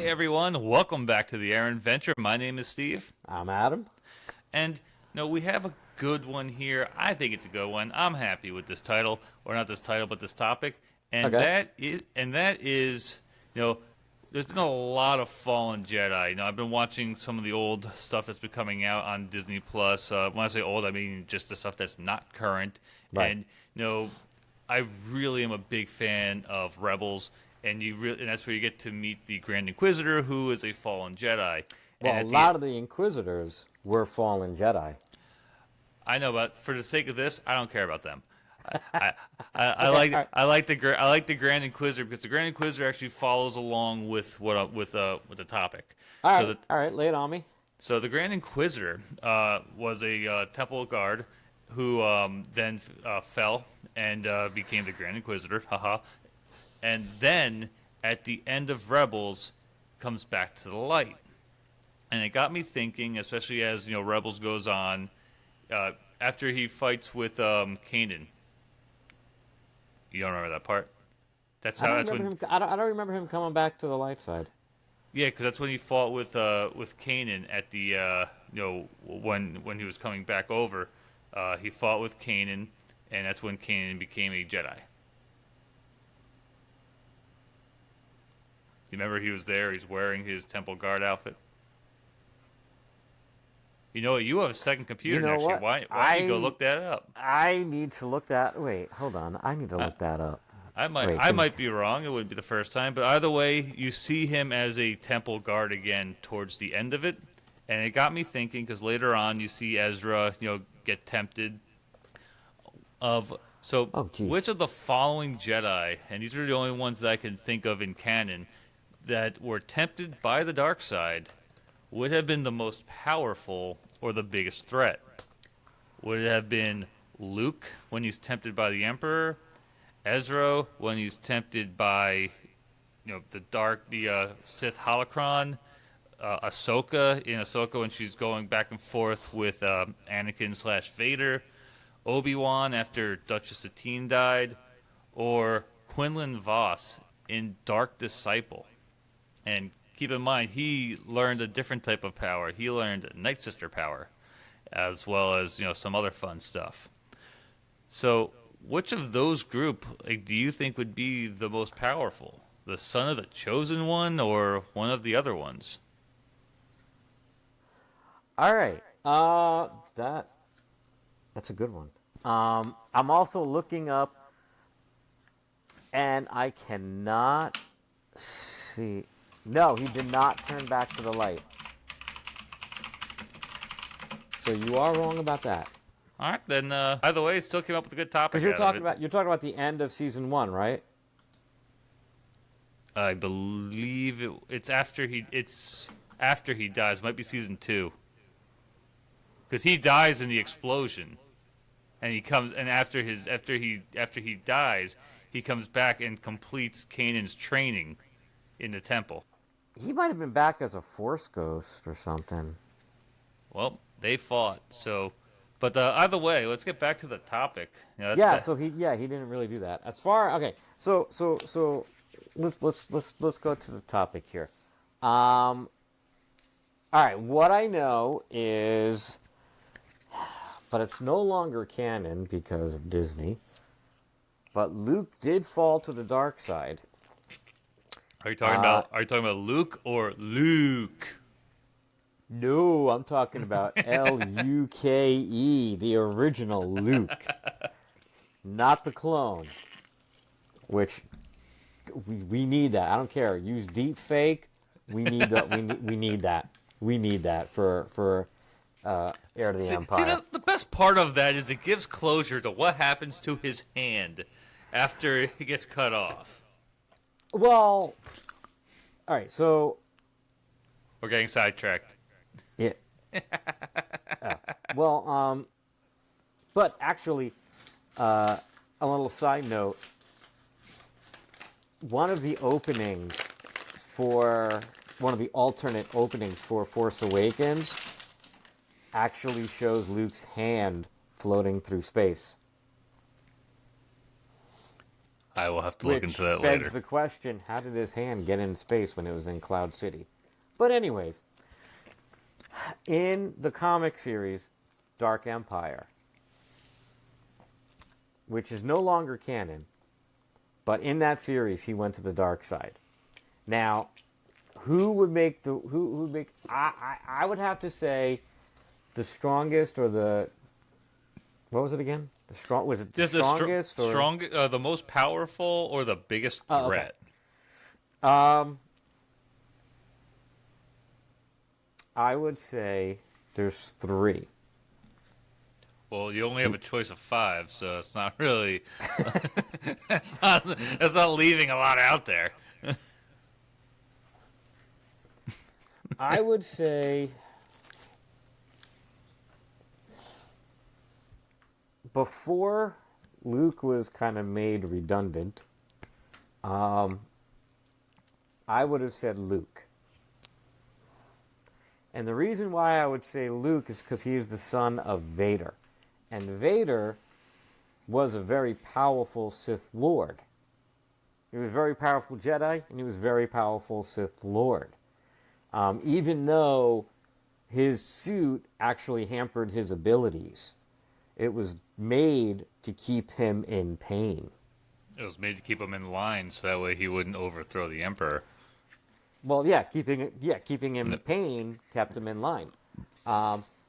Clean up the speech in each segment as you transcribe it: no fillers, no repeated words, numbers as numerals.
everyone, welcome back to the Errant Venture. My name is Steve. I'm Adam. And we have a good one here. I think it's a good one. I'm happy with this title, or not this title, but this topic. And Okay. that is, there's been a lot of Fallen Jedi. I've been watching some of the old stuff that's been coming out on Disney Plus. When I say old, I mean just the stuff that's not current. Right. And I really am a big fan of Rebels. And that's where you get to meet the Grand Inquisitor, who is a fallen Jedi. Well, a lot of the Inquisitors were fallen Jedi. I know, but for the sake of this, I don't care about them. I like the Grand Inquisitor because the Grand Inquisitor actually follows along with the topic. All right, lay it on me. So the Grand Inquisitor was a temple guard who then fell and became the Grand Inquisitor. Haha. And then, at the end of Rebels, comes back to the light. And it got me thinking, especially as, Rebels goes on, after he fights with Kanan. You don't remember that part? I don't remember him coming back to the light side. Yeah, because that's when he fought with Kanan at the, when he was coming back over. He fought with Kanan, and that's when Kanan became a Jedi. You remember he was there? He's wearing his temple guard outfit. You know what? You have a second computer next to you. Why don't you go look that up? I need to look that. Wait, hold on. I need to look that up. I might be wrong. It wouldn't be the first time, but either way, you see him as a temple guard again towards the end of it, and it got me thinking because later on you see Ezra, get tempted. Which of the following Jedi, and these are the only ones that I can think of in canon, that were tempted by the dark side, would have been the most powerful or the biggest threat? Would it have been Luke when he's tempted by the Emperor, Ezra when he's tempted by the Sith holocron, Ahsoka when she's going back and forth with Anakin / Vader, Obi-Wan after Duchess Satine died, or Quinlan Vos in Dark Disciple? And keep in mind, he learned a different type of power. He learned Night Sister power, as well as some other fun stuff. So, which of those group do you think would be the most powerful? The son of the chosen one, or one of the other ones? All right, that's a good one. I'm also looking up, and I cannot see. No, he did not turn back to the light. So you are wrong about that. All right, then. Either way, it still came up with a good topic. Because you're talking about the end of season 1, right? I believe it's after he dies. It might be season 2. Because he dies in the explosion, and he comes, and after he dies, he comes back and completes Kanan's training in the temple. He might have been back as a Force ghost or something. Well, they fought, so. But either way, let's get back to the topic. He didn't really do that. So let's go to the topic here. All right, what I know is, but it's no longer canon because of Disney. But Luke did fall to the dark side. Are you talking about Luke or Luke? No, I'm talking about Luke, the original Luke, not the clone. Which we need that. I don't care. Use deep fake. We need that. we need that. We need that for Heir to the Empire. See, the best part of that is it gives closure to what happens to his hand after he gets cut off. Well, all right. So we're getting sidetracked. Yeah. But actually, a little side note. One of the alternate openings for Force Awakens actually shows Luke's hand floating through space. I will have to look Which into that begs later. the question, how did his hand get in space when it was in Cloud City? But anyways, in the comic series Dark Empire, which is no longer canon, but in that series he went to the dark side. Now, who would make I would have to say the strongest, or the, what was it again? Was it the Just strongest the most powerful or the biggest threat? Okay. I would say there's 3. Well, you only have a choice of 5, so it's not really. that's not leaving a lot out there. I would say before Luke was kind of made redundant, I would have said Luke. And the reason why I would say Luke is because he is the son of Vader. And Vader was a very powerful Sith Lord. He was a very powerful Jedi, and he was a very powerful Sith Lord. Even though his suit actually hampered his abilities, it was made to keep him in pain. It was made to keep him in line, so that way he wouldn't overthrow the Emperor. Well, yeah, keeping him in pain kept him in line.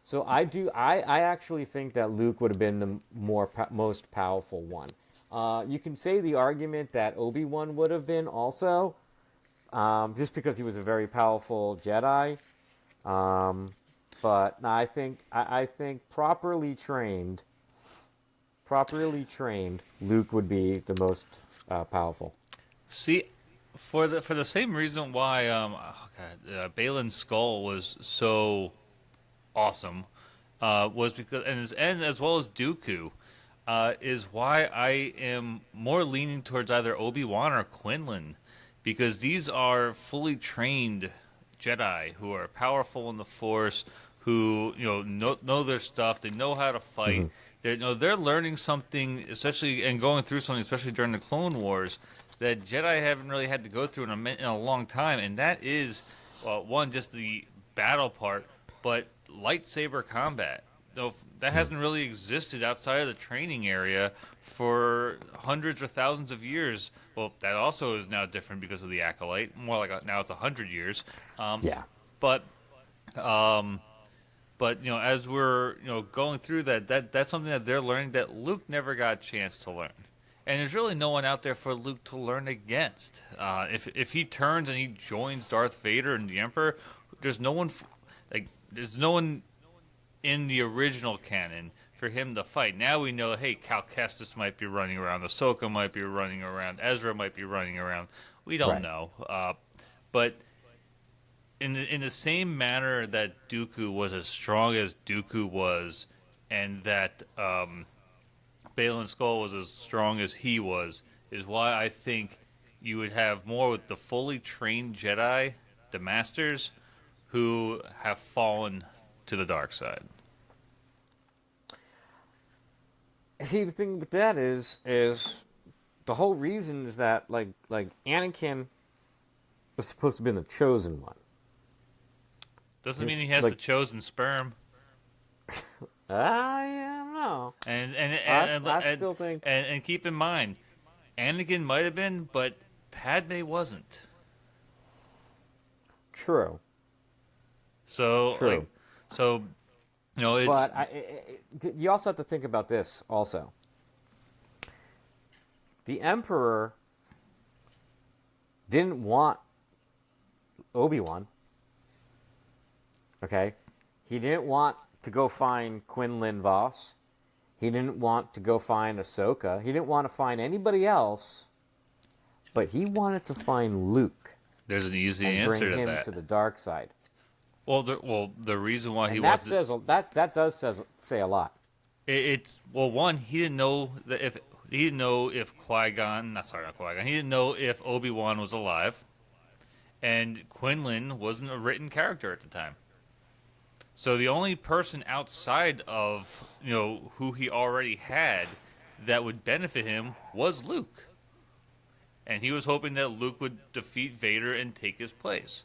So I actually think that Luke would have been the most powerful one. You can say the argument that Obi-Wan would have been also, just because he was a very powerful Jedi. But I think properly trained, Luke would be the most powerful. See, for the same reason why Balin's skull was so awesome, was because and as well as Dooku, is why I am more leaning towards either Obi-Wan or Quinlan, because these are fully trained Jedi who are powerful in the Force, who know their stuff. They know how to fight. Mm-hmm. They're learning something, especially and going through something, especially during the Clone Wars, that Jedi haven't really had to go through in a long time, and that is, one, just the battle part, but lightsaber combat. That hasn't really existed outside of the training area for hundreds or thousands of years. Well, that also is now different because of the Acolyte. More like now it's 100 years. Yeah. But as we're going through that's something that they're learning that Luke never got a chance to learn. And there's really no one out there for Luke to learn against. If he turns and he joins Darth Vader and the Emperor, there's no one in the original canon for him to fight. Now we know, hey, Cal Kestis might be running around, Ahsoka might be running around, Ezra might be running around. We don't know. But in the same manner that Dooku was as strong as Dooku was, and that Baylan Skoll was as strong as he was, is why I think you would have more with the fully trained Jedi, the Masters, who have fallen to the dark side. See, the thing with that is the whole reason is that like Anakin was supposed to be the chosen one. Doesn't mean he has the chosen sperm. I don't know. I still think. And keep in mind, Anakin might have been, but Padme wasn't. True. So, True. It's. But you also have to think about this also. The Emperor didn't want Obi-Wan. Okay? He didn't want to go find Quinlan Vos. He didn't want to go find Ahsoka. He didn't want to find anybody else. But he wanted to find Luke. There's an easy answer to that. And bring him to the dark side. Well, the reason why he that does say a lot. One, he didn't know if Qui-Gon, not Qui-Gon, he didn't know if Obi-Wan was alive, and Quinlan wasn't a written character at the time. So the only person outside of who he already had that would benefit him was Luke. and he was hoping that Luke would defeat Vader and take his place.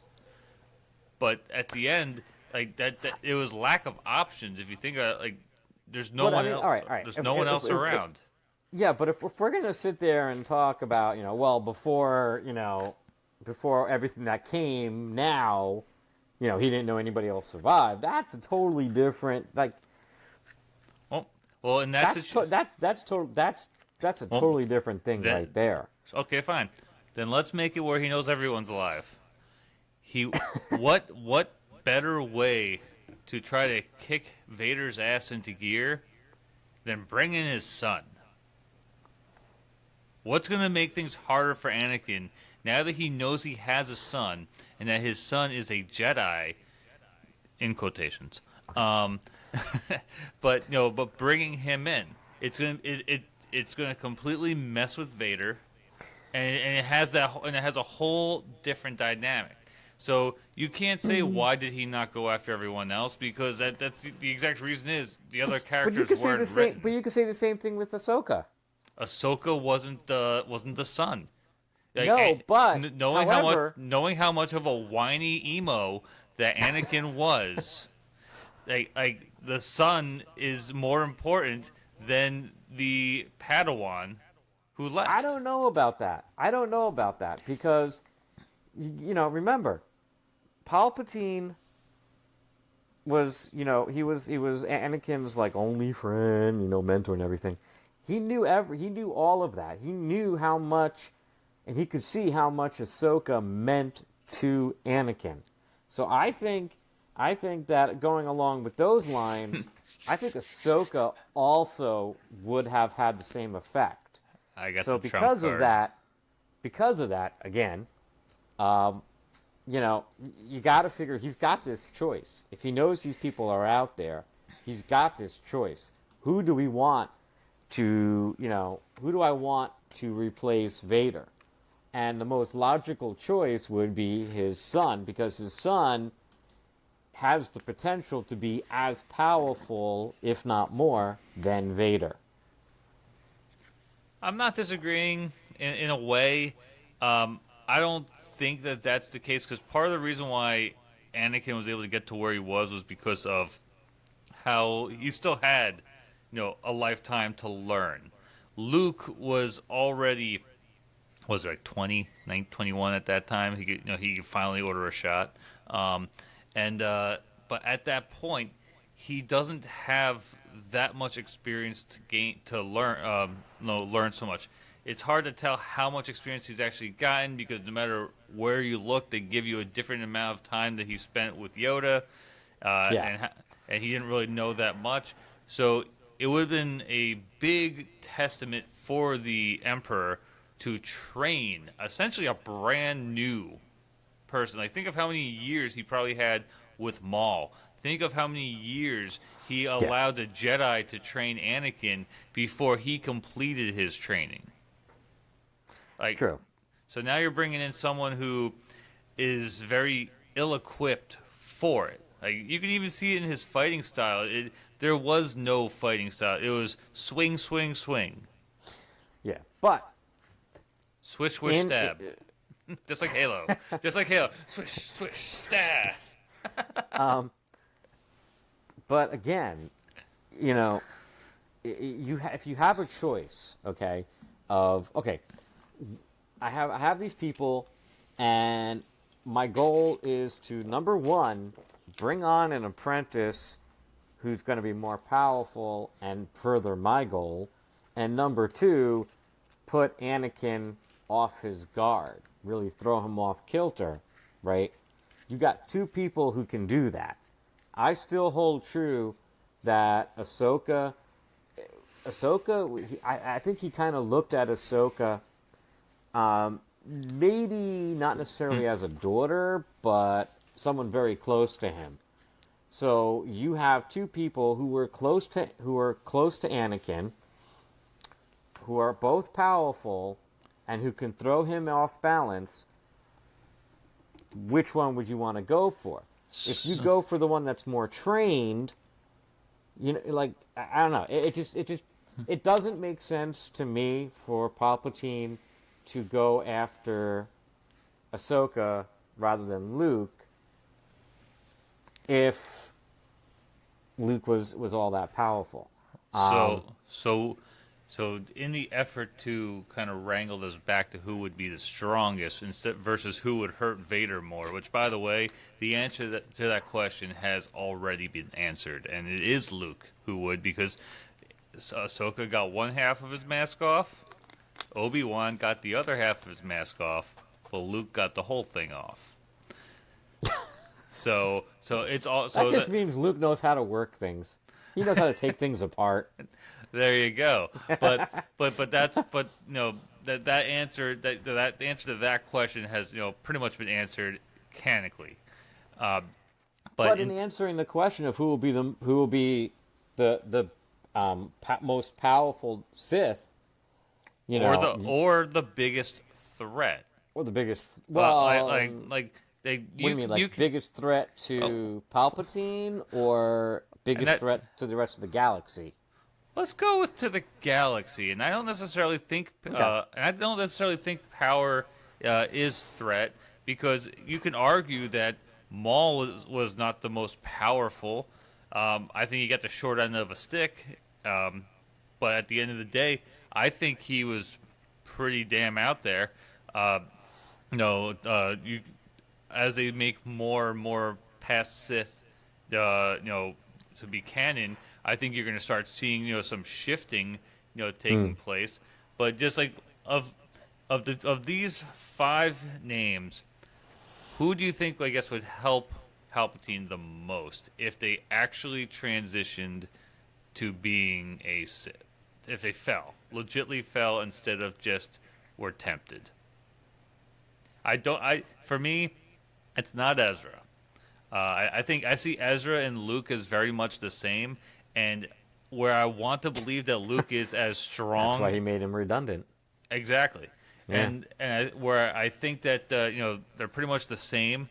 But at the end, like that it was lack of options. If you think about it, like, there's no one else. All right. There's no one else around. Yeah, but if we're going to sit there and talk about, well, before everything that came, now, he didn't know anybody else survived. That's a totally different, like. Well, and that's a totally different thing right there. Okay, fine. Then let's make it where he knows everyone's alive. What better way to try to kick Vader's ass into gear than bring in his son? What's going to make things harder for Anakin now that he knows he has a son and that his son is a Jedi, in quotations? But bringing him in, it's gonna completely mess with Vader, and it has a whole different dynamic. So you can't say why did he not go after everyone else, because that's the exact reason is the other characters weren't written. But you could say the same thing with Ahsoka. Ahsoka wasn't the son. Like, no, but knowing how much of a whiny emo that Anakin was, like the son is more important than the Padawan who left. I don't know about that because, remember, Palpatine was, he was Anakin's like only friend, mentor and everything. He knew all of that. He knew how much, and he could see how much Ahsoka meant to Anakin. So I think that going along with those lines, I think Ahsoka also would have had the same effect. I got so the because trump of card. because of that, again, you got to figure he's got this choice. If he knows these people are out there, he's got this choice. Who do I want to replace Vader? And the most logical choice would be his son, because his son has the potential to be as powerful, if not more, than Vader. I'm not disagreeing in a way. I don't think that that's the case, because part of the reason why Anakin was able to get to where he was because of how he still had, a lifetime to learn. Luke was already, was it like 20, 21 at that time? He could finally order a shot. But at that point, he doesn't have that much experience to learn so much. It's hard to tell how much experience he's actually gotten, because no matter where you look, they give you a different amount of time that he spent with Yoda, and he didn't really know that much. So it would have been a big testament for the Emperor to train essentially a brand new person. Like, think of how many years he probably had with Maul. Think of how many years he allowed the Jedi to train Anakin before he completed his training. Like, true. So now you're bringing in someone who is very ill-equipped for it. Like, you can even see it in his fighting style. There was no fighting style. It was swing, swing, swing. Yeah, but swish, swish, stab. Just like Halo. Swish, swish, stab. But again, if you have a choice, I have these people, and my goal is to, number one, bring on an apprentice who's going to be more powerful and further my goal, and number two, put Anakin off his guard, really throw him off kilter, right? You got two people who can do that. I still hold true that Ahsoka, I think he kind of looked at Ahsoka, maybe not necessarily as a daughter, but someone very close to him. So you have two people who were close to Anakin, who are both powerful, and who can throw him off balance. Which one would you want to go for? If you go for the one that's more trained, I don't know. It doesn't make sense to me for Palpatine to go after Ahsoka rather than Luke if Luke was all that powerful. So in the effort to kind of wrangle this back to who would be the strongest instead versus who would hurt Vader more, which, by the way, the answer to that question has already been answered, and it is Luke who would, because Ahsoka got one half of his mask off, Obi-Wan got the other half of his mask off, but Luke got the whole thing off. So it's all. So that just means Luke knows how to work things. He knows how to take things apart. There you go. But that answer to that question has pretty much been answered canonically. But in answering the question of who will be the most powerful Sith, or the biggest threat, or the biggest. What do you mean, biggest threat to Palpatine, or biggest threat to the rest of the galaxy? Let's go to the galaxy, and I don't necessarily think power is threat, because you can argue that Maul was not the most powerful. I think he got the short end of a stick, but at the end of the day, I think he was pretty damn out there. As they make more and more past Sith, to be canon, I think you're going to start seeing some shifting, taking place. But just like of these 5 names, who do you think, I guess, would help Palpatine the most if they actually transitioned to being a Sith? If they legitimately fell instead of just were tempted. For me, it's not Ezra. I think I see Ezra and Luke as very much the same, and where I want to believe that Luke is as strong. That's why he made him redundant. Exactly. Yeah. Where I think that they're pretty much the same,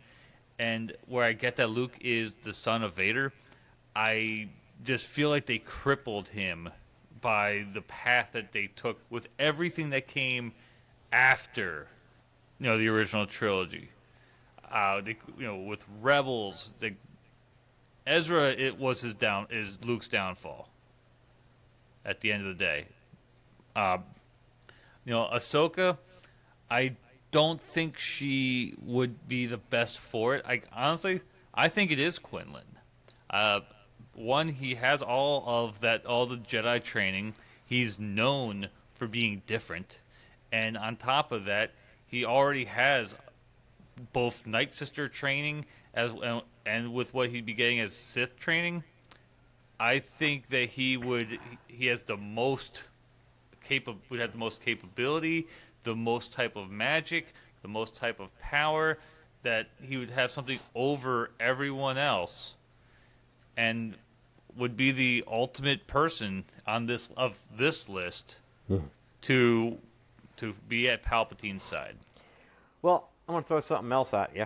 and where I get that Luke is the son of Vader, I just feel like they crippled him by the path that they took with everything that came after, the original trilogy. With Rebels, Ezra, it was is Luke's downfall. At the end of the day, Ahsoka, I don't think she would be the best for it. I think it is Quinlan. One, he has all the Jedi training. He's known for being different, and on top of that, he already has both Night Sister training and with what he'd be getting as Sith training. I think that he has the most would have the most capability, the most type of magic, the most type of power, that he would have something over everyone else, and would be the ultimate person on this list to be at Palpatine's side. Well, I want to throw something else at you.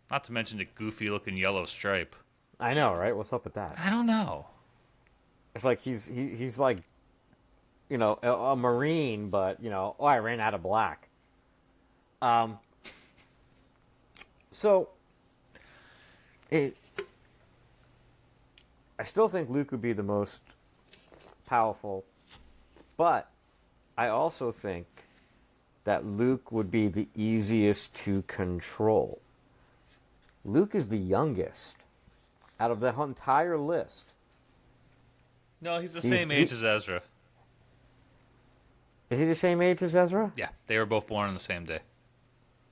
Not to mention the goofy-looking yellow stripe. I know, right? What's up with that? I don't know. It's like he's like, a Marine, but I ran out of black. I still think Luke would be the most powerful, but I also think that Luke would be the easiest to control. Luke is the youngest out of the entire list. No, he's the same age as Ezra. Is he the same age as Ezra? Yeah, they were both born on the same day.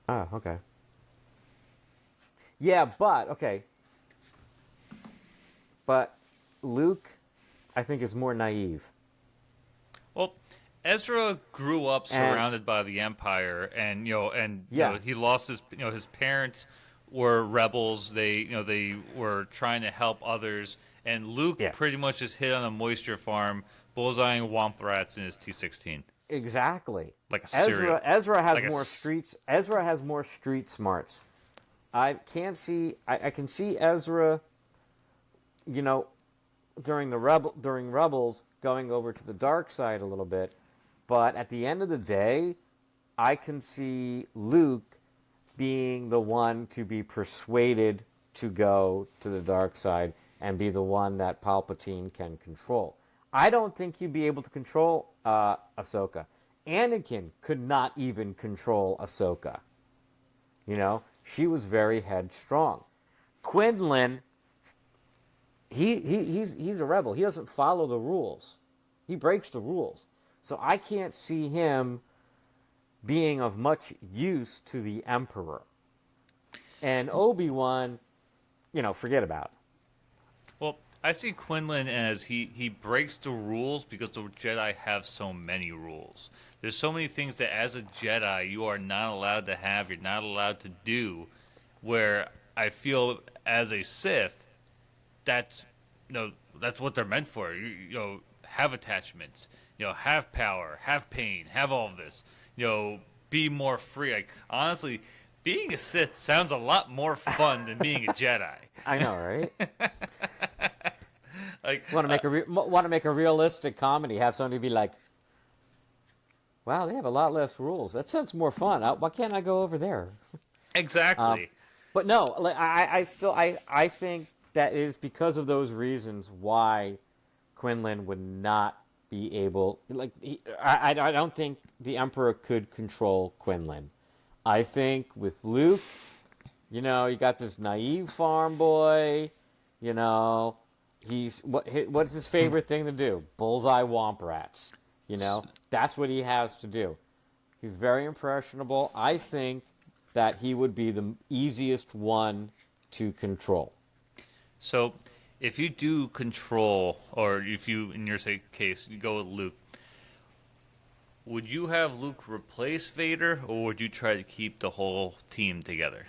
Oh, okay. Yeah, but Luke, I think, is more naive. Well, Ezra grew up surrounded by the Empire, and he lost his parents were rebels. They were trying to help others, and Luke pretty much just hit on a moisture farm, bullseyeing womp rats in his T-16. Exactly. Like a cereal. Ezra has more streets. Ezra has more street smarts. I can see Ezra, during Rebels going over to the dark side a little bit, but at the end of the day, I can see Luke being the one to be persuaded to go to the dark side and be the one that Palpatine can control. I don't think he'd be able to control Ahsoka. Anakin could not even control Ahsoka. You know, she was very headstrong. Quinlan, he's a rebel. He doesn't follow the rules. He breaks the rules. So I can't see him being of much use to the Emperor. And Obi-Wan, forget about it. Well, I see Quinlan as he breaks the rules because the Jedi have so many rules. There's so many things that as a Jedi you are not allowed to have, you're not allowed to do, where I feel as a Sith, that's what they're meant for. Have attachments, have power, have pain, have all of this, be more free. Like, honestly, being a Sith sounds a lot more fun than being a Jedi. I know, right? Like, want to make a realistic comedy? Have somebody be like, "Wow, they have a lot less rules. That sounds more fun. Why can't I go over there?" Exactly. But no, like I think that is because of those reasons why Quinlan would not be able. Like, I don't think the Emperor could control Quinlan. I think with Luke, you got this naive farm boy. What's his favorite thing to do? Bullseye womp rats. That's what he has to do. He's very impressionable. I think that he would be the easiest one to control. So, if you do control, or if you, in your case, you go with Luke, would you have Luke replace Vader, or would you try to keep the whole team together?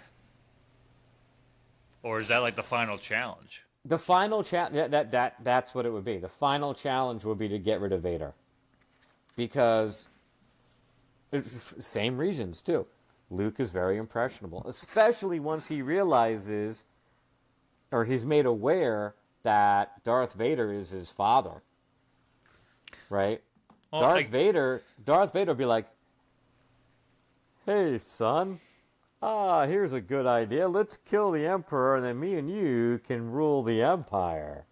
Or is that like the final challenge? The final challenge, that's what it would be. The final challenge would be to get rid of Vader. Because, same reasons, too. Luke is very impressionable, especially once he realizes, or he's made aware that Darth Vader is his father. Right? Well, Darth Vader would be like, "Hey, son, here's a good idea. Let's kill the Emperor, and then me and you can rule the Empire."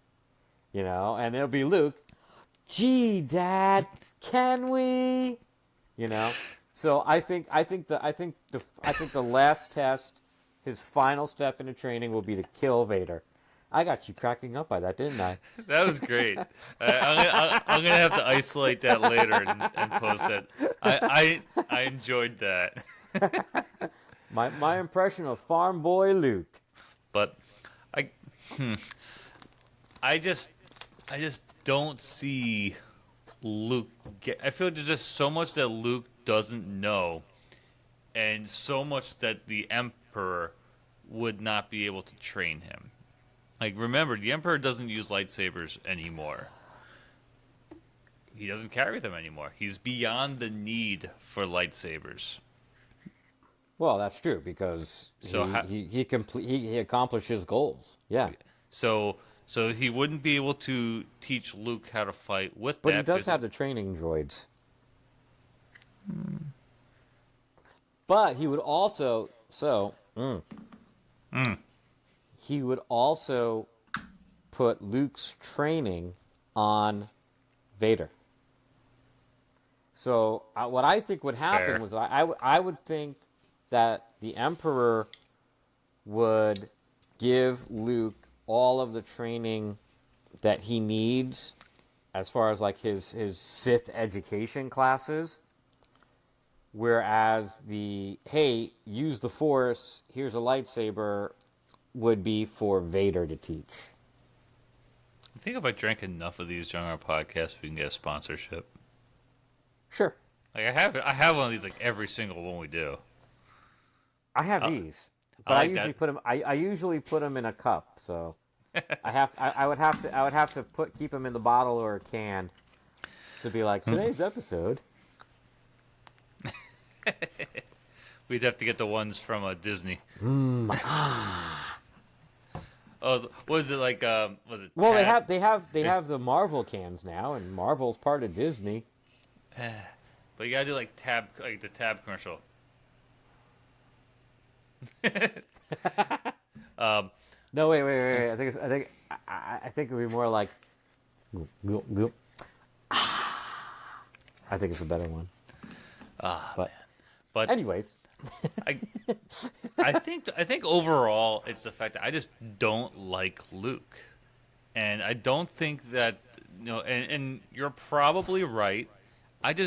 And it'll be Luke, "Gee, Dad, can we?" So I think the last test, his final step into training, will be to kill Vader. I got you cracking up by that, didn't I? That was great. I'm gonna have to isolate that later and post it. I enjoyed that. My impression of farm boy Luke. But I just don't see Luke I feel like there's just so much that Luke doesn't know, and so much that the Emperor would not be able to train him. Like, remember, the Emperor doesn't use lightsabers anymore. He doesn't carry them anymore. He's beyond the for lightsabers. Well, that's true, because he accomplished his goals. Yeah. So he wouldn't be able to teach Luke how to fight with but that. But he does have the training droids. But he would also he would also put Luke's training on Vader. So what I think would happen was I would think that the Emperor would give Luke all of the training that he needs as far as like his Sith education classes, whereas the, "Hey, use the Force, here's a lightsaber," would be for Vader to teach. I think if I drank enough of these during our podcast, we can get a sponsorship. Sure. Like, I have one of these like every single one we do. I have these, but I usually put them. I usually put them in a cup, so I would have to keep them in the bottle or a can to be like, today's episode. We'd have to get the ones from Disney. Oh, was it like was it? Well, they have the Marvel cans now, and Marvel's part of Disney. But you gotta do like the tab commercial. No, wait. I think it would be more like. Goop, goop. I think it's a better one. But anyways, I think overall it's the fact that I just don't like Luke, and I don't think that and you're probably right. I've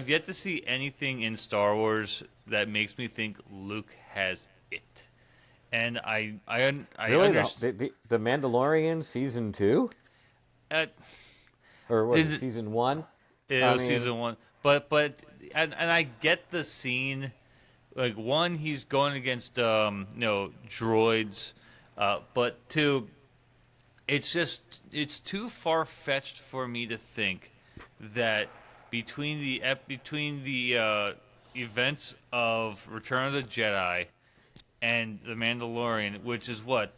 yet to see anything in Star Wars that makes me think Luke has it, and I really, understand. the Mandalorian season 2, or was it season 1? It was season 1, but and I get the scene. Like, one, he's going against droids, but two, it's too far fetched for me to think that between the events of Return of the Jedi and the Mandalorian, which is what,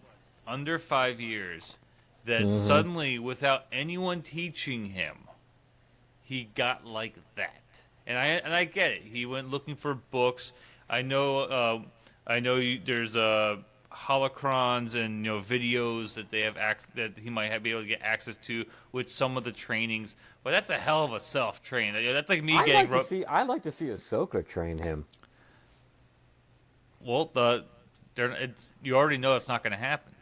under 5 years, that suddenly, without anyone teaching him, he got like that. And I get it. He went looking for books. I know there's holocrons and videos that they have that he might be able to get access to with some of the trainings. But that's a hell of a self-train. That's like me getting. I'd like to see Ahsoka train him. Well, you already know it's not going to happen.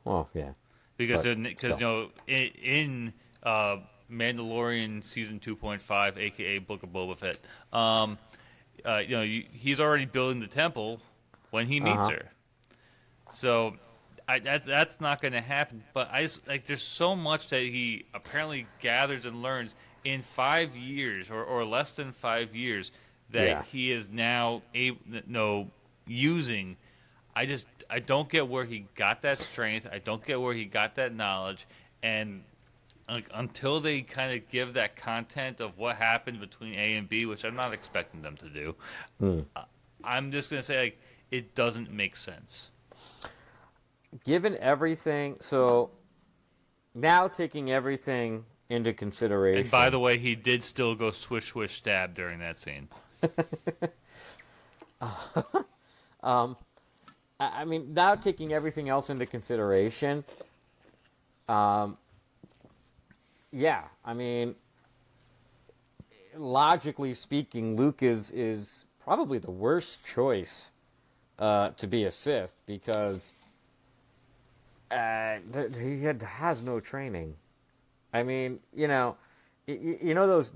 Well, yeah. Because in Mandalorian season 2.5, aka Book of Boba Fett, he's already building the temple when he meets her. So that's not going to happen. But I just there's so much that he apparently gathers and learns in 5 years or less than 5 years that he is now using. I don't get where he got that strength. I don't get where he got that knowledge, and until they kind of give that content of what happened between A and B, which I'm not expecting them to do, I'm just going to say it doesn't make sense. Given everything, so now taking everything into consideration. And by the way, he did still go swish, swish, stab during that scene. I mean, now taking everything else into consideration, yeah, I mean, logically speaking, Luke is probably the worst choice to be a Sith because he has no training. I mean, those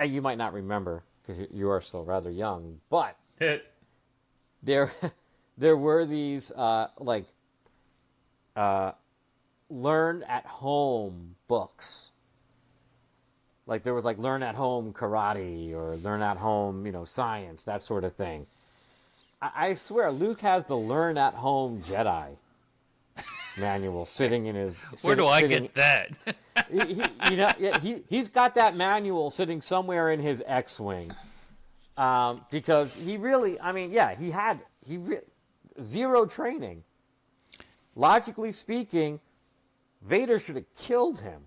you might not remember because you are still rather young, but there were these learn at home books. Like there was learn at home karate or learn at home, science, that sort of thing. I swear Luke has the learn at home Jedi manual sitting in his. Where do I get that? He's got that manual sitting somewhere in his X-wing, because he really, he had zero training. Logically speaking, Vader should have killed him.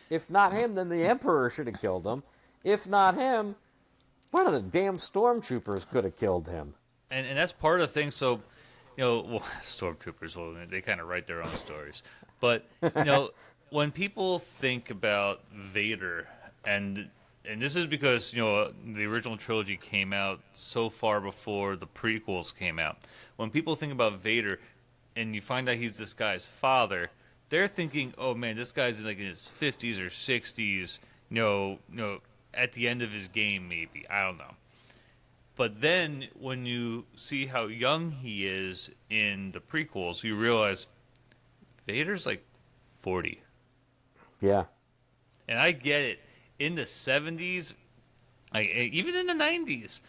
If not him, then the Emperor should have killed him. If not him, one of the damn stormtroopers could have killed him. And that's part of the thing. So, stormtroopers, they kind of write their own stories. But, when people think about Vader, and this is because, the original trilogy came out so far before the prequels came out. When people think about Vader, and you find out he's this guy's father, they're thinking, oh man, this guy's in his 50s or 60s, at the end of his game maybe. I don't know. But then when you see how young he is in the prequels, you realize Vader's 40. Yeah. And I get it. In the 70s, even in the 90s,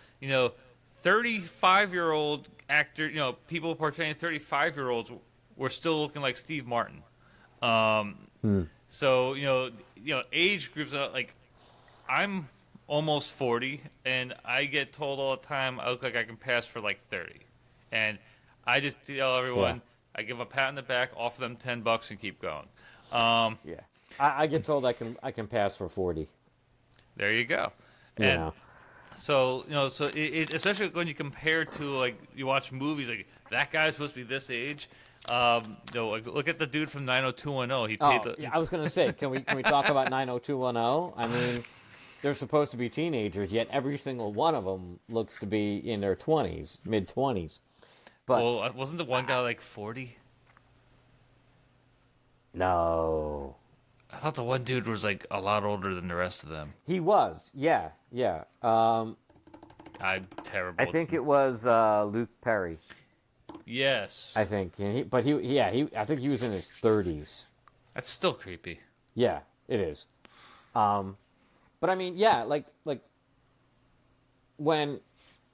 35-year-old actor, people portraying 35-year-olds were still looking like Steve Martin. So, age groups are I'm almost 40, and I get told all the time I look like I can pass for 30. And I just tell everyone, I give a pat on the back, offer them $10 and keep going. Yeah. I get told I can pass for 40. There you go. You And know. so especially when you compare to like you watch movies like that guy's supposed to be this age. Like, look at the dude from 90210. He paid Oh, yeah, I was gonna say, can we talk about 90210? I mean, they're supposed to be teenagers, yet every single one of them looks to be in their 20s, mid 20s. But Well, wasn't the one guy like 40? no, I thought the one dude was like a lot older than the rest of them. he was. Yeah, yeah. I'm terrible. I think it was Luke Perry. Yes. I think, I think he was in his 30s. That's still creepy. Yeah, it is. But I mean, yeah, like when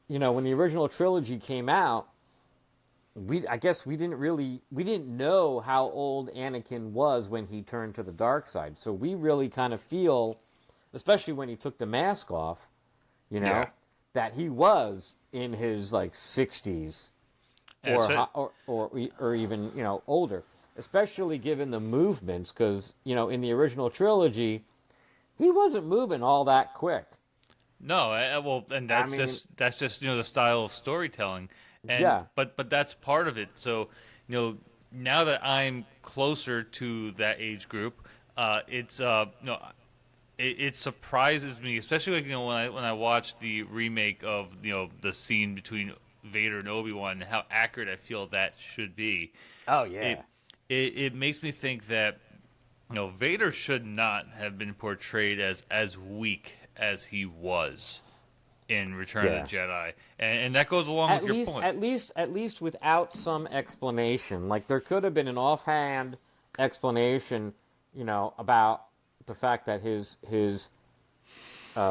when the original trilogy came out, I guess we didn't know how old Anakin was when he turned to the dark side. So we really kind of feel, especially when he took the mask off, Yeah. that he was in his like 60s or even older, especially given the movements, because in the original trilogy he wasn't moving all that quick. No, well, and that's just the style of storytelling, and Yeah. but that's part of it. So, now that I'm closer to that age group, it surprises me, especially like, when I watch the remake of the scene between Vader and Obi-Wan, and how accurate I feel that should be. Oh yeah. It makes me think that Vader should not have been portrayed as weak as he was in Return of the Jedi, and that goes along with your point. At least without some explanation, like there could have been an offhand explanation, about the fact that his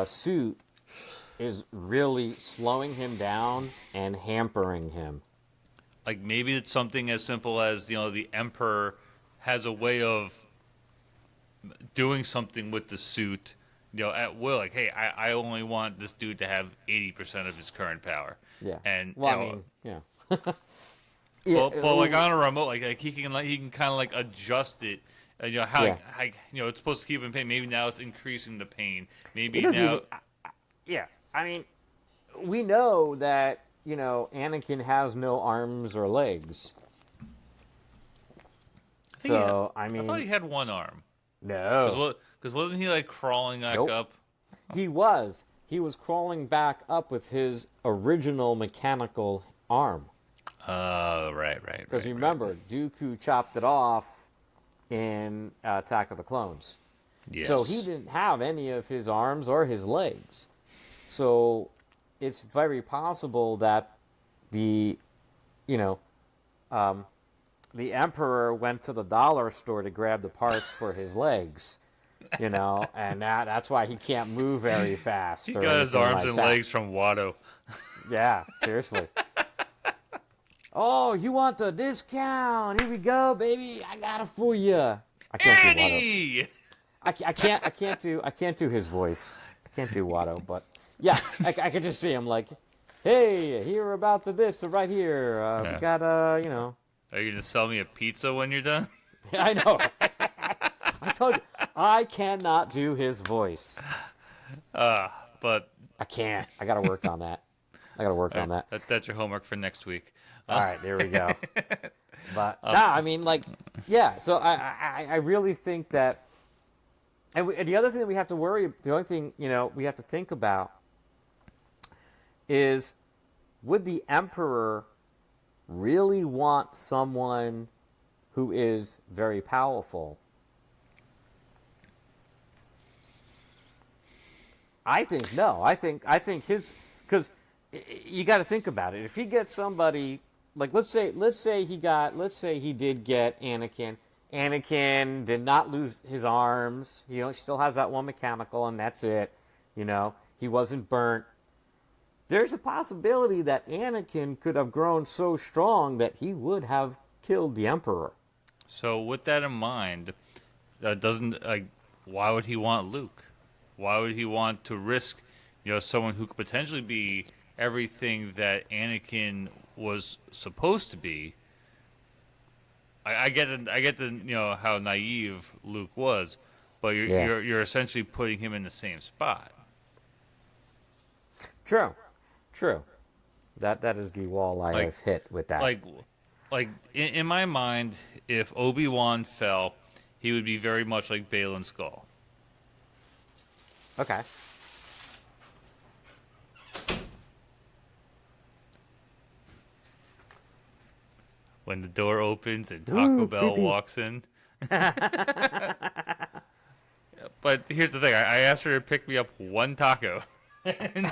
suit is really slowing him down and hampering him. Like maybe it's something as simple as the Emperor has a way of doing something with the suit, at will. Like, hey, I only want this dude to have 80% of his current power. Yeah. And yeah. But like on a remote, like he can kind of like adjust it. How it's supposed to keep him in pain. Maybe now it's increasing the pain. Maybe now. Yeah. I mean, we know that Anakin has no arms or legs. I thought he had one arm. No. Because wasn't he like crawling back up? He was. He was crawling back up with his original mechanical arm. Right. Because remember, Dooku chopped it off in Attack of the Clones. Yes. So he didn't have any of his arms or his legs. So it's very possible that the Emperor went to the dollar store to grab the parts for his legs, and that's why he can't move very fast. He got his arms and legs from Watto. Yeah, seriously. Oh, you want the discount? Here we go, baby. I got it for you. I can't do Watto. I can't do his voice. I can't do Watto, but yeah, I can just see him like, hey, here about the this right here. We got Are you gonna sell me a pizza when you're done? I know. I told you I cannot do his voice. But I can't. I got to work on that. On that. That's your homework for next week. All right, there we go. But I mean, like, yeah. So I really think that, and the other thing that we have to the only thing we have to think about is, would the Emperor really want someone who is very powerful? I think no. I think his, because you got to think about it. If he gets somebody like, let's say he did get Anakin. Anakin did not lose his arms. He still has that one mechanical, and that's it. He wasn't burnt. There's a possibility that Anakin could have grown so strong that he would have killed the Emperor. So with that in mind, why would he want Luke? Why would he want to risk, someone who could potentially be everything that Anakin was supposed to be? I get how naive Luke was, but you're essentially putting him in the same spot. True. That is the wall I have hit with that. Like in my mind, if Obi-Wan fell, he would be very much like Baylan Skoll. Okay. When the door opens and Taco Bell creepy. walks in. But here's the thing. I asked her to pick me up one taco. and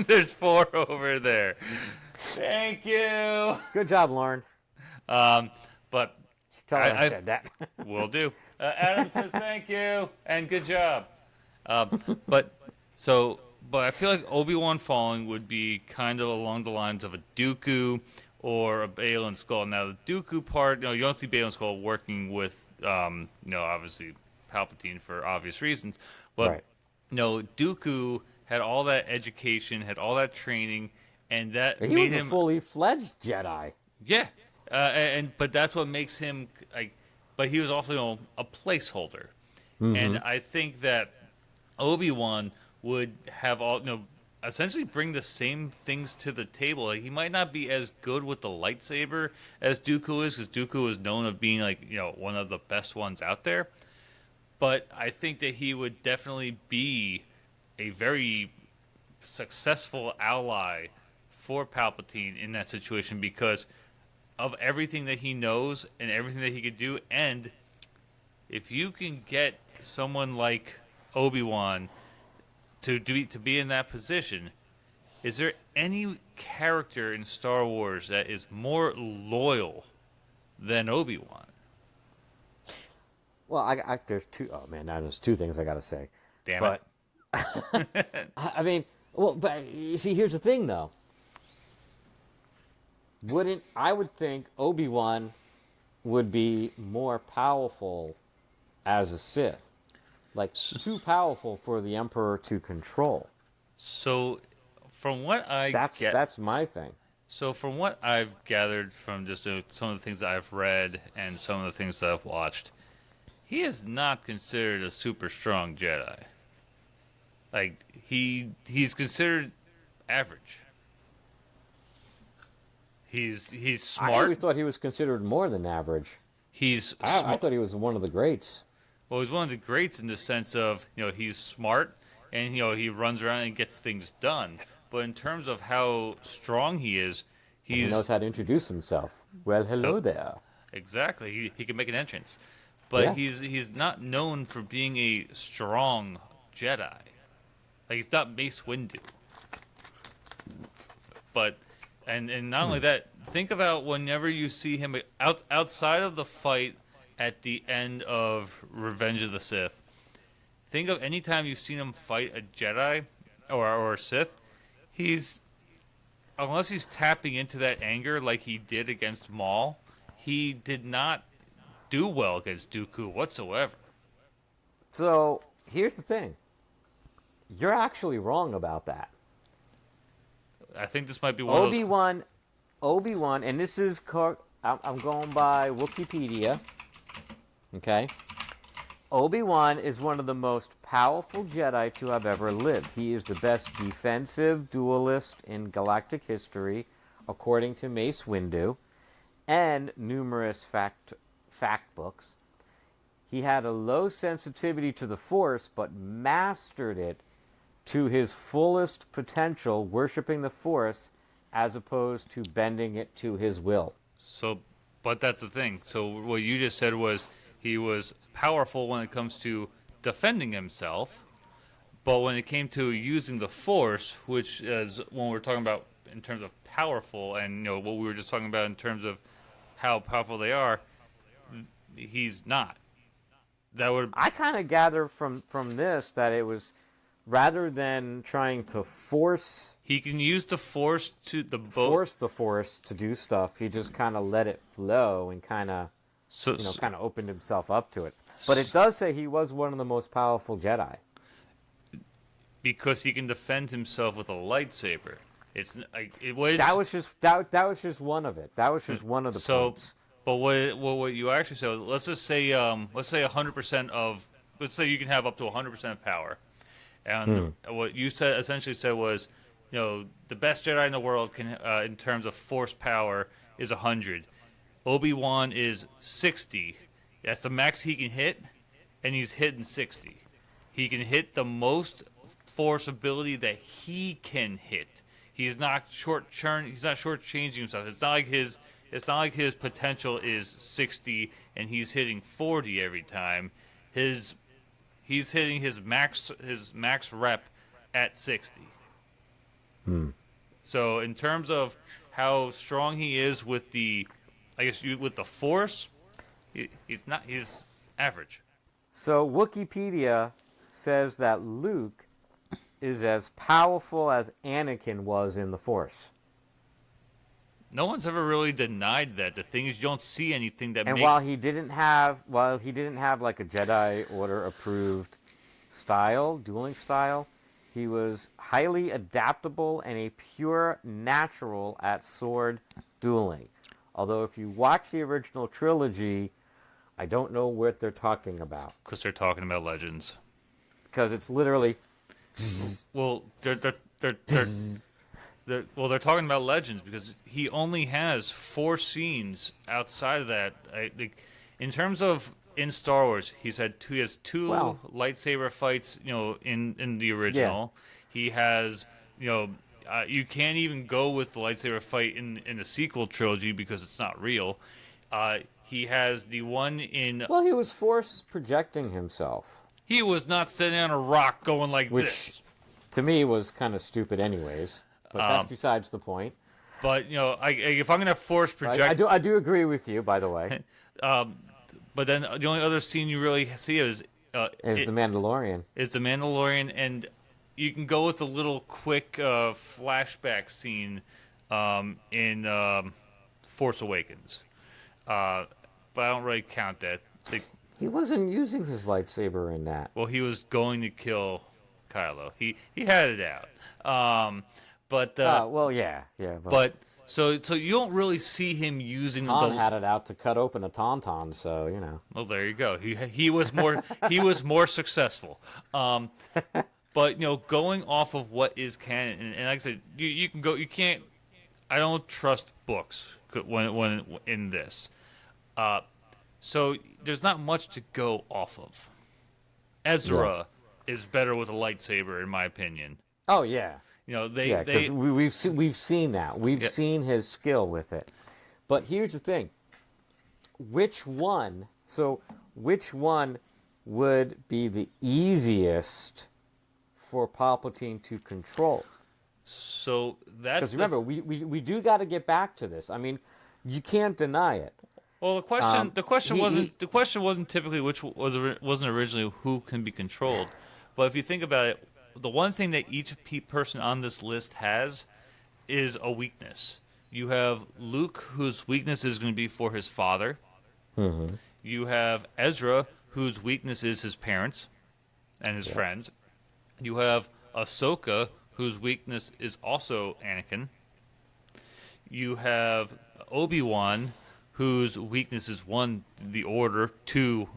there's 4 over there. Thank you. Good job, Lauren. But Tell her I said that. will do. Adam says thank you and good job. But I feel like Obi-Wan falling would be kind of along the lines of a Dooku or a Baylan Skoll. Now the Dooku part, you don't see Baylan Skoll working with, obviously Palpatine for obvious reasons, but Right. Dooku had all that education, had all that training, and that He made was him a fully fledged Jedi. yeah, but that's what makes him like. But he was also a placeholder, and I think that Obi-Wan would have essentially bring the same things to the table. Like, he might not be as good with the lightsaber as Dooku is, because Dooku is known of being one of the best ones out there. But I think that he would definitely be a very successful ally for Palpatine in that situation because of everything that he knows and everything that he could do. And if you can get someone like Obi-Wan to be in that position, is there any character in Star Wars that is more loyal than Obi-Wan? Well, there's two. Oh man, now there's 2 things I gotta say. Damn it! I mean, but you see, here's the thing, though. I would think Obi-Wan would be more powerful as a Sith, like too powerful for the Emperor to control. So, from what that's my thing. So, from what I've gathered from just some of the things that I've read and some of the things that I've watched, he is not considered a super strong Jedi. Like, he's considered average. He's smart. I always thought he was considered more than average. I thought he was one of the greats. Well, he's one of the greats in the sense of, he's smart and, he runs around and gets things done. But in terms of how strong he is, he knows how to introduce himself. Well, hello there. Exactly. He can make an entrance. But he's not known for being a strong Jedi. Like, he's not Mace Windu. But, and not only that, think about whenever you see him outside of the fight at the end of Revenge of the Sith. Think of any time you've seen him fight a Jedi or a Sith, unless he's tapping into that anger like he did against Maul, he did not do well against Dooku whatsoever. So, here's the thing. You're actually wrong about that. I think this might be one of those... Obi-Wan, and this is... I'm going by Wikipedia. Okay? Obi-Wan is one of the most powerful Jedi to have ever lived. He is the best defensive duelist in galactic history, according to Mace Windu, and numerous fact books. He had a low sensitivity to the Force, but mastered it to his fullest potential, worshiping the Force, as opposed to bending it to his will. But that's the thing. So what you just said was he was powerful when it comes to defending himself, but when it came to using the Force, which is when we're talking about in terms of powerful, and what we were just talking about in terms of how powerful they are, he's not. I kind of gather from this that it was rather than trying to force. He can use the Force force the Force to do stuff. He just kind of let it flow and kind of opened himself up to it. But it does say he was one of the most powerful Jedi because he can defend himself with a lightsaber. It's like it was. That was just one of it. That was just one of the points. But what you actually said was, let's say 100% of, let's say you can have up to 100% of power, And what you said essentially said was, the best Jedi in the world can, in terms of force power, is 100. Obi-Wan is 60. That's the max he can hit, and he's hitting 60. He can hit the most force ability that he can hit. He's not shortchanging himself. It's not like his potential is 60 and he's hitting 40 every time. He's hitting his max rep at 60. So in terms of how strong he is with with the Force, he's average. So Wikipedia says that Luke is as powerful as Anakin was in the Force. No one's ever really denied that. The thing is, you don't see anything that. And while he didn't have like a Jedi Order approved dueling style, he was highly adaptable and a pure natural at sword dueling. Although if you watch the original trilogy, I don't know what they're talking about. Because they're talking about Legends. Because it's literally. Well, they're talking about Legends because he only has 4 scenes outside of that. In terms of in Star Wars, he has two lightsaber fights. In the original, he has you can't even go with the lightsaber fight in the sequel trilogy because it's not real. He has the one in. Well, he was force projecting himself. He was not sitting on a rock going like this. To me, was kind of stupid, anyways. But that's besides the point. But if I'm gonna force project, I do agree with you, by the way. But then the only other scene you really see is the Mandalorian. Is the Mandalorian, and you can go with the little quick flashback scene in Force Awakens. But I don't really count that. He wasn't using his lightsaber in that. Well, he was going to kill Kylo. He had it out. But so you don't really see him using. Han had it out to cut open a tauntaun, so Well, there you go. He was more successful. But going off of what is canon, and like I said, you can go. You can't. I don't trust books when in this. So there's not much to go off of. Ezra is better with a lightsaber, in my opinion. Oh yeah. We've seen that. We've seen his skill with it. But here's the thing. Which one would be the easiest for Palpatine to control? So that's because remember, we do got to get back to this. I mean, you can't deny it. Well, the question wasn't typically wasn't originally who can be controlled, but if you think about it, the one thing that each person on this list has is a weakness. You have Luke, whose weakness is going to be for his father. Mm-hmm. You have Ezra, whose weakness is his parents and his friends. You have Ahsoka, whose weakness is also Anakin. You have Obi-Wan, whose weakness is 1, the Order, 2,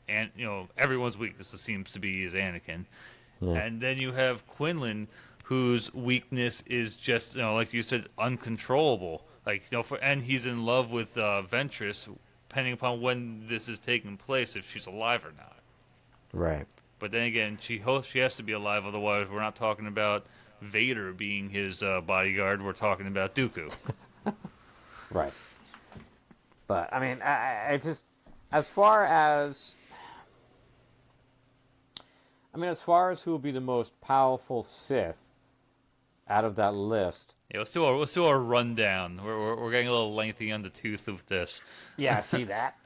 and everyone's weakness seems to be is Anakin. Yeah. And then you have Quinlan, whose weakness is just like you said, uncontrollable. And he's in love with Ventress, depending upon when this is taking place, if she's alive or not. Right. But then again, she has to be alive, otherwise we're not talking about Vader being his bodyguard. We're talking about Dooku. Right. But I mean, I just as far as who will be the most powerful Sith out of that list. Yeah, let's do a rundown. We're getting a little lengthy on the tooth of this. Yeah, I see that.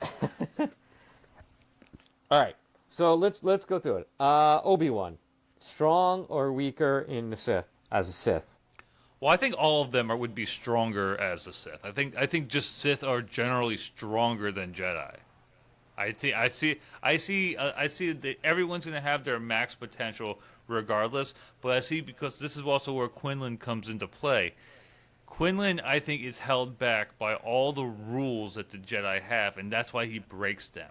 All right, so let's go through it. Obi-Wan, strong or weaker in the Sith as a Sith? Well, I think all of them would be stronger as a Sith. I think just Sith are generally stronger than Jedi. I see that everyone's going to have their max potential regardless, but I see, because this is also where Quinlan comes into play. Quinlan, I think, is held back by all the rules that the Jedi have, and that's why he breaks them.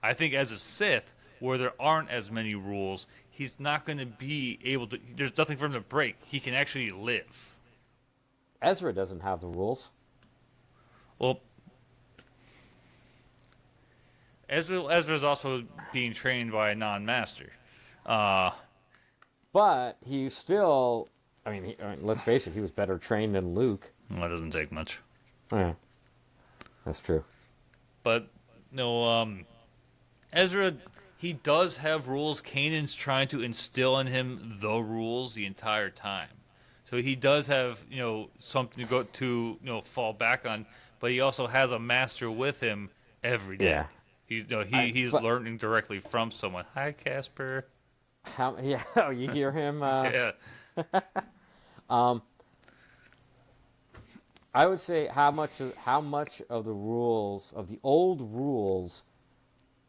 I think as a Sith, where there aren't as many rules, he's not going to be able to. There's nothing for him to break. He can actually live. Ezra doesn't have the rules. Well, Ezra's also being trained by a non-master. But he's still... I mean, let's face it, he was better trained than Luke. Well, that doesn't take much. Yeah, that's true. But, Ezra, he does have rules. Kanan's trying to instill in him the rules the entire time. So he does have, something to go to, fall back on. But he also has a master with him every day. Yeah. He's learning directly from someone. Hi, Casper. You hear him? Yeah. I would say how much of the rules of the old rules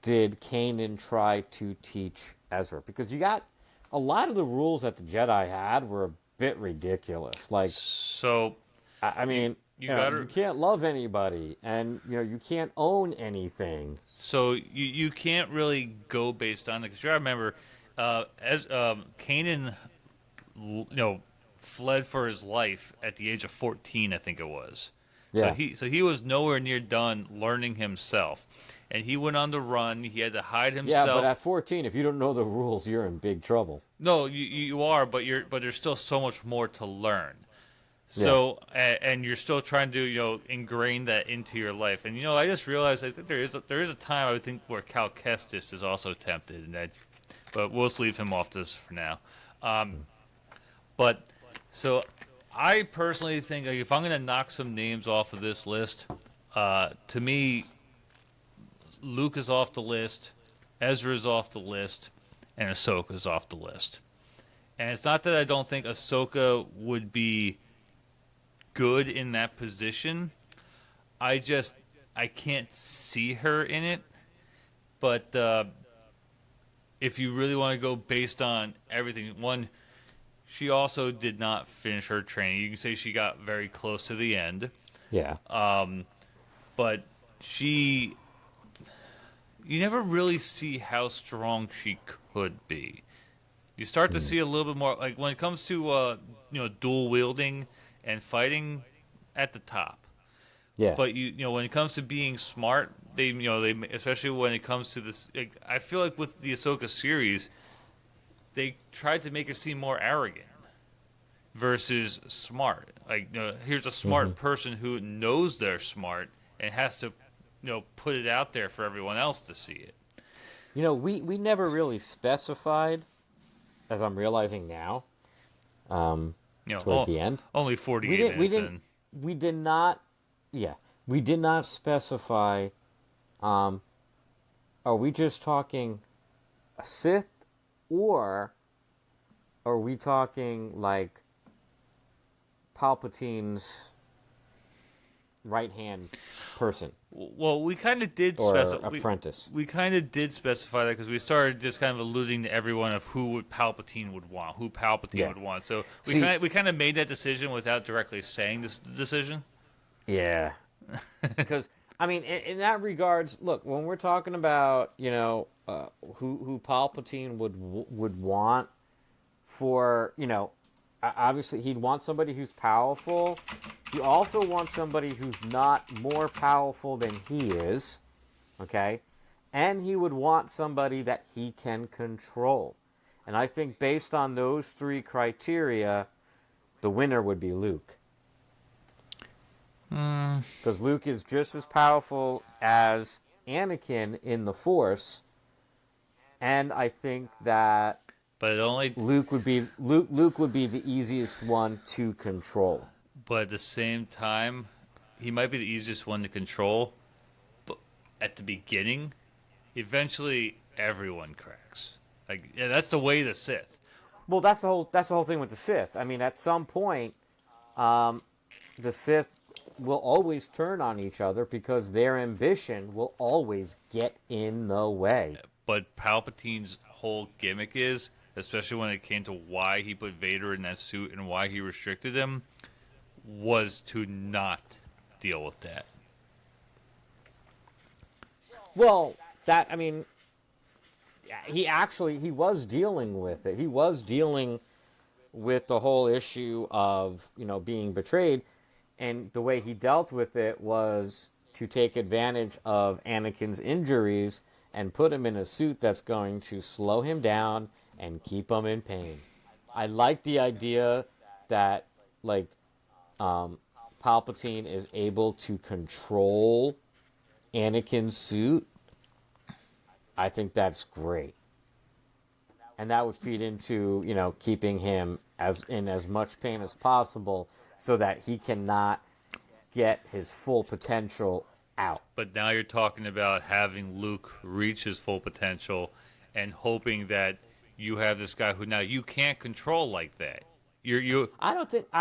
did Kanan try to teach Ezra? Because you got a lot of the rules that the Jedi had were a bit ridiculous. Like, so, I mean, you can't love anybody, and you can't own anything. So you can't really go based on it, because you gotta remember, as Kanan, fled for his life at the age of 14, I think it was. Yeah. So he was nowhere near done learning himself, and he went on the run. He had to hide himself. Yeah, but at 14, if you don't know the rules, you're in big trouble. No, you are, but there's still so much more to learn. So and you're still trying to ingrain that into your life. And I just realized I think there is a time I would think where Cal Kestis is also tempted, but we'll just leave him off this for now. But so I personally think, like, if I'm going to knock some names off of this list, to me, Luke is off the list, Ezra is off the list, and Ahsoka is off the list. And it's not that I don't think Ahsoka would be good in that position. I can't see her in it. But if you really want to go based on everything, one, she also did not finish her training. You can say she got very close to the end. Yeah. But you never really see how strong she could be. You start to see a little bit more, like when it comes to dual wielding and fighting, at the top. Yeah. But when it comes to being smart, they especially when it comes to this, I feel like with the Ahsoka series, they tried to make her seem more arrogant versus smart. Like, here's a smart person who knows they're smart and has to, put it out there for everyone else to see it. We never really specified, as I'm realizing now, towards the end. Only 48 minutes in. We did not specify, are we just talking a Sith, or are we talking like Palpatine's right-hand person? Well, we kind of did apprentice. We kind of did specify that because we started just kind of alluding to everyone of who Palpatine would want. So we kind of made that decision without directly saying this decision. Yeah. Because, I mean, in that regards, look, when we're talking about, who Palpatine would want for, obviously he'd want somebody who's powerful. He also wants somebody who's not more powerful than he is, okay? And he would want somebody that he can control. And I think based on those three criteria, the winner would be Luke. Because Luke is just as powerful as Anakin in the Force, and I think that Luke would be the easiest one to control. But at the same time, he might be the easiest one to control. But at the beginning, eventually everyone cracks. That's the way of the Sith. Well, that's the whole thing with the Sith. I mean, at some point, the Sith will always turn on each other because their ambition will always get in the way. But Palpatine's whole gimmick is, especially when it came to why he put Vader in that suit and why he restricted him, was to not deal with that. Well, he was dealing with it. He was dealing with the whole issue of, being betrayed, and the way he dealt with it was to take advantage of Anakin's injuries and put him in a suit that's going to slow him down and keep him in pain. I like the idea that, like, Palpatine is able to control Anakin's suit. I think that's great. And that would feed into, keeping him as much pain as possible so that he cannot get his full potential out. But now you're talking about having Luke reach his full potential and hoping that you have this guy who now you can't control like that. I don't think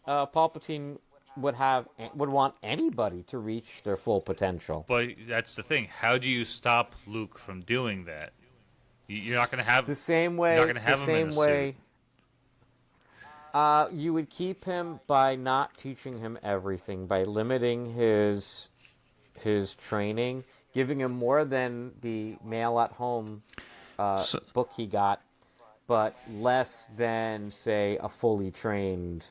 Palpatine would want anybody to reach their full potential. But that's the thing. How do you stop Luke from doing that? You're not going to have the same way. You're not going to have him in a suit. You would keep him by not teaching him everything, by limiting his training, giving him more than the mail-at-home book he got, but less than, say, a fully trained,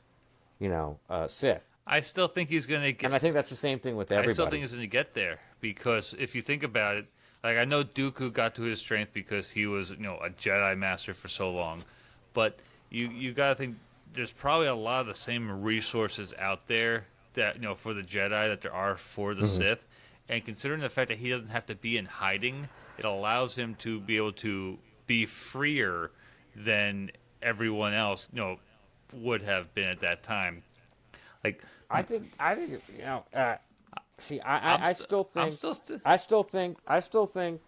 Sith. I still think he's going to get... And I think that's the same thing with everybody. I still think he's going to get there, because if you think about it, like, I know Dooku got to his strength because he was, a Jedi master for so long, but you got to think there's probably a lot of the same resources out there that, for the Jedi that there are for the Sith, and considering the fact that he doesn't have to be in hiding, it allows him to be able to be freer than everyone else, would have been at that time. Like, I think see, I still think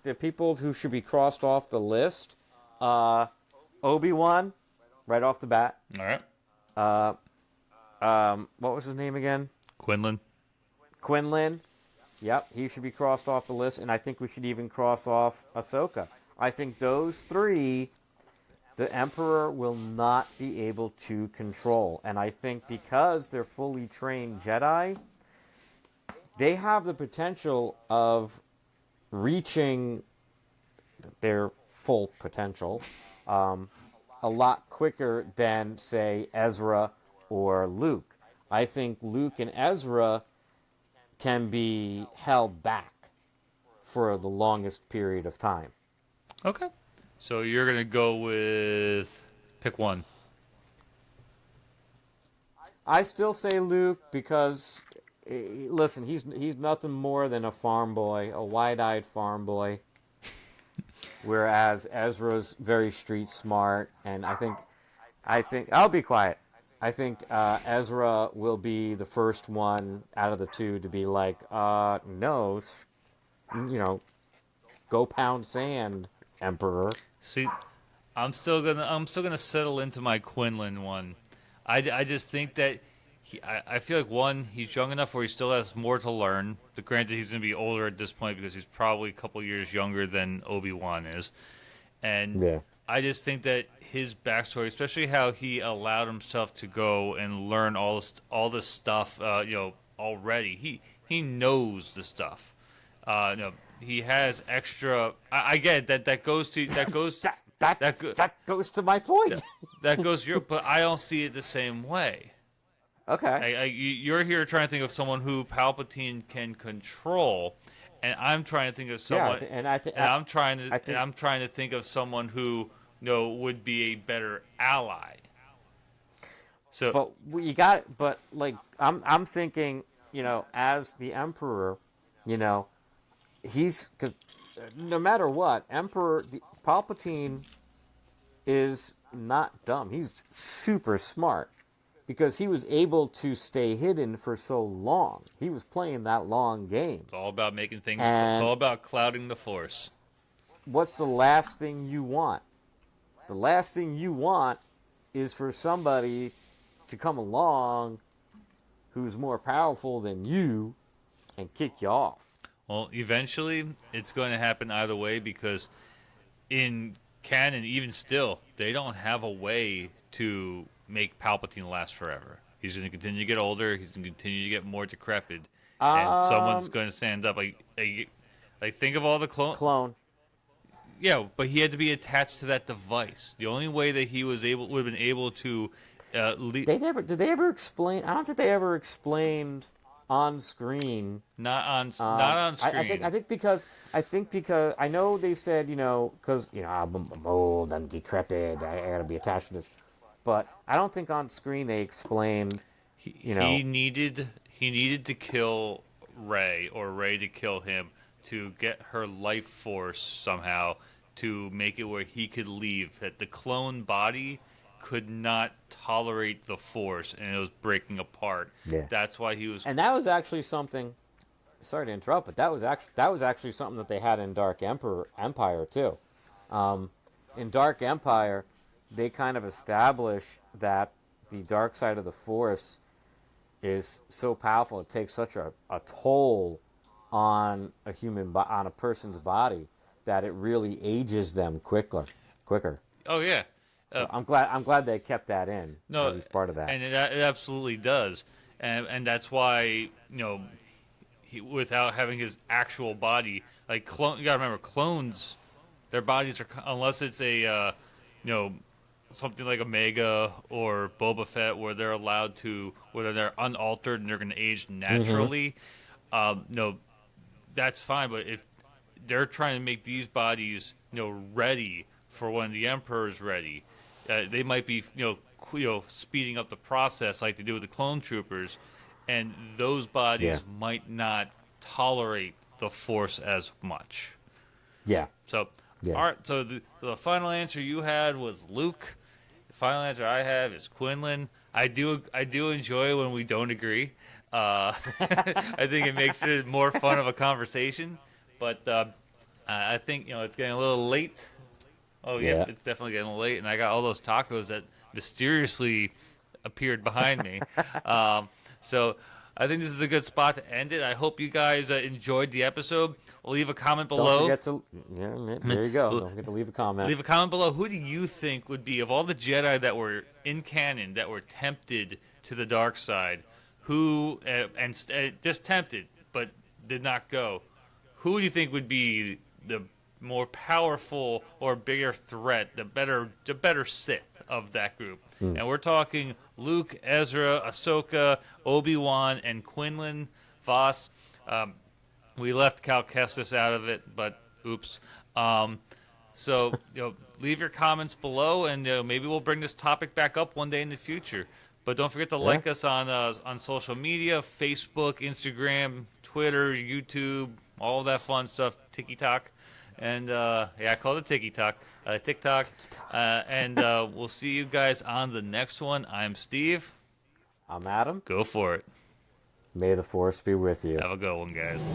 the people who should be crossed off the list, Obi-Wan, right off the bat. All right. What was his name again? Quinlan. Yep, he should be crossed off the list, and I think we should even cross off Ahsoka. I think those three, the Emperor will not be able to control. And I think because they're fully trained Jedi, they have the potential of reaching their full potential a lot quicker than, say, Ezra or Luke. I think Luke and Ezra can be held back for the longest period of time. Okay. So you're going to go with pick one. I still say Luke because, listen, he's nothing more than a farm boy, a wide-eyed farm boy, whereas Ezra's very street smart, and I think I'll be quiet. I think Ezra will be the first one out of the two to be like, no, go pound sand, Emperor. See, I'm still gonna settle into my Quinlan one. I just think that I feel like, one, he's young enough where he still has more to learn. But granted, he's gonna be older at this point because he's probably a couple years younger than Obi-Wan is, and yeah. I just think that his backstory, especially how he allowed himself to go and learn all this stuff, already. He knows the stuff. He has extra. I get it, that goes to that goes to my point. That goes your, but I don't see it the same way. Okay. You're here trying to think of someone who Palpatine can control, and I'm trying to think of someone. Yeah, I'm trying to think of someone who would be a better ally. So, but you got it. But like, I'm thinking, as the Emperor, he's, cause no matter what, Palpatine is not dumb. He's super smart because he was able to stay hidden for so long. He was playing that long game. It's all about making things. It's all about clouding the Force. What's the last thing you want? The last thing you want is for somebody to come along who's more powerful than you and kick you off. Well, eventually it's going to happen either way because in canon, even still, they don't have a way to make Palpatine last forever. He's going to continue to get older. He's going to continue to get more decrepit. And someone's going to stand up. Like, think of all the Clone. Yeah, but he had to be attached to that device. The only way that he would have been able to. Did they ever explain? I don't think they ever explained on screen. Not on screen. I think because I know they said because I'm old, I'm decrepit, I gotta be attached to this, but I don't think on screen they explained. He needed to kill Rey, or Rey to kill him, to get her life force somehow to make it where he could leave. That the clone body could not tolerate the force, and it was breaking apart. Yeah. That's why he was. And that was actually something. Sorry to interrupt, but that was actually something that they had in Dark Empire too. In Dark Empire, they kind of establish that the dark side of the Force is so powerful, it takes such a toll on a person's body that it really ages them quicker. Oh yeah. So I'm glad they kept that in. No, at least part of that. And it absolutely does, and that's why without having his actual body, like you gotta remember, clones, their bodies are, unless it's a something like Omega or Boba Fett, where they're allowed to, whether they're unaltered and they're going to age naturally. That's fine. But if they're trying to make these bodies, ready for when the Emperor is ready, they might be, speeding up the process like they do with the clone troopers, and those bodies might not tolerate the Force as much. Yeah. So, yeah. All right. So the final answer you had was Luke. The final answer I have is Quinlan. I do enjoy when we don't agree. I think it makes it more fun of a conversation. But I think it's getting a little late. Oh yeah, it's definitely getting late, and I got all those tacos that mysteriously appeared behind me. So I think this is a good spot to end it. I hope you guys enjoyed the episode. Leave a comment below. Don't forget there you go. Don't forget to leave a comment. Leave a comment below. Who do you think would be, of all the Jedi that were in canon, that were tempted to the dark side, who just tempted but did not go? Who do you think would be the more powerful or bigger threat, the better Sith of that group? And we're talking Luke, Ezra, Ahsoka, Obi-Wan, and Quinlan Vos. We left Cal Kestis out of it, but oops. So leave your comments below, and maybe we'll bring this topic back up one day in the future. But don't forget to like us on social media: Facebook, Instagram, Twitter, YouTube, all that fun stuff, TikTok. And I call it TikTok. And we'll see you guys on the next one. I'm Steve. I'm Adam. Go for it. May the Force be with you. Have a good one, guys.